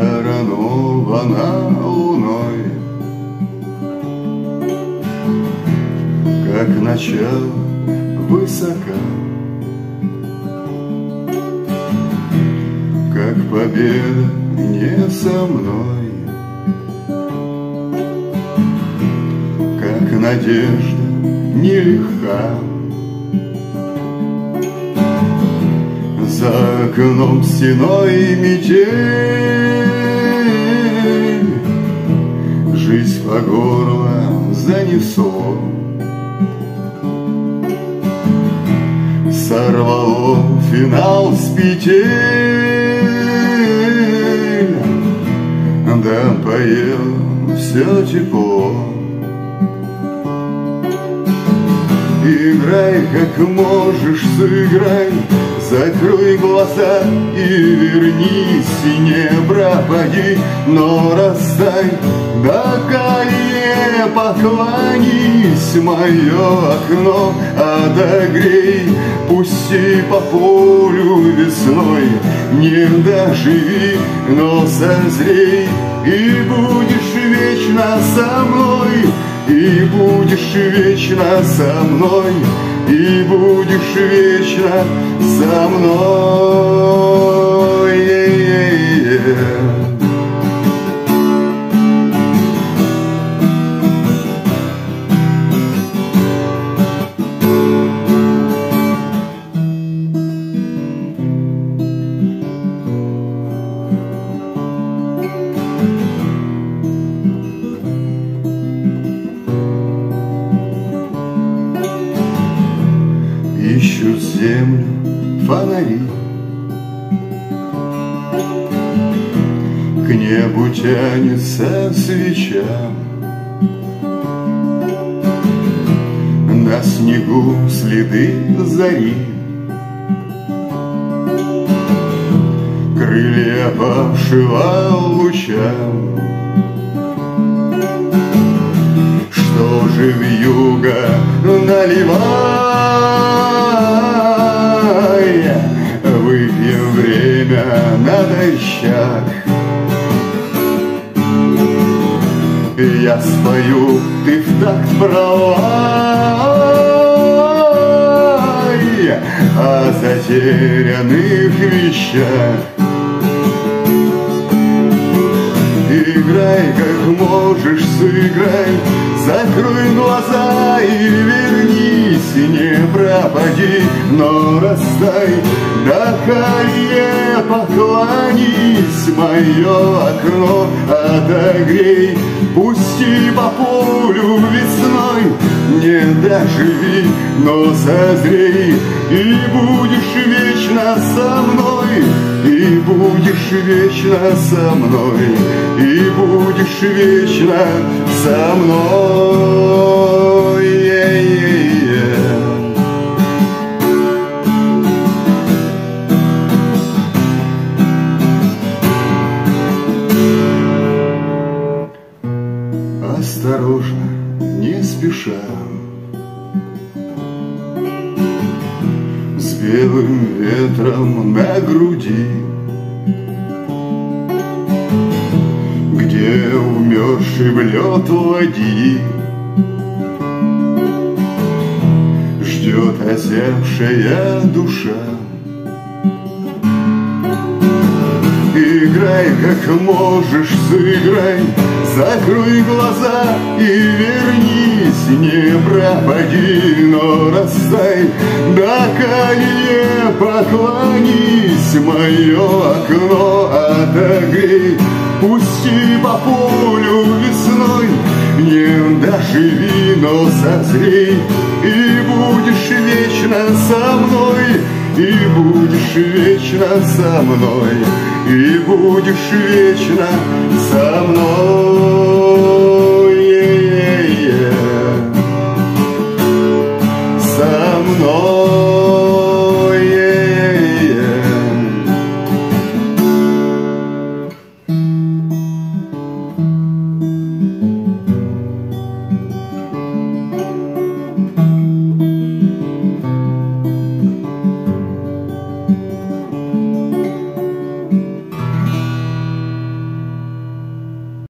Коронована луной, как начало высока, как победа не со мной, как надежда нелегка. За окном стеной метель, жизнь по горло занесло. Сорвало финал с петель, да поел все тепло. Играй, как можешь, сыграй, закрой глаза и вернись, не пропади, но растай до колье, поклонись, мое окно отогрей, пусти по полю весной, не доживи, но созрей, и будешь вечно со мной, и будешь вечно со мной, и будешь вечно со мной. Ищут землю фонари, к небу тянется свеча, на снегу следы зари, крылья опавшего луча. Что же вьюга наливай, выпьем время на дощах. Я спою, ты в такт провай о затерянных вещах. Играй, как можешь, сыграй, закрой глаза и вернись, не пропади, но растай до колье, поклонись, мое окно отогрей, пусти по полю весной, не доживи, но созрей, и будешь вечно со мной, и будешь вечно со мной, и будешь вечно со мной. Осторожно, не спеша, с белым ветром на груди, где умерший в лед ладьи ждет озябшая душа. Играй, как можешь, сыграй, закрой глаза и вернись, не пропади, но растай до колье, поклонись, мое окно отогрей, пусти по полю весной, не доживи, но созрей, и будешь вечно со мной, и будешь вечно со мной, и будешь вечно со мной.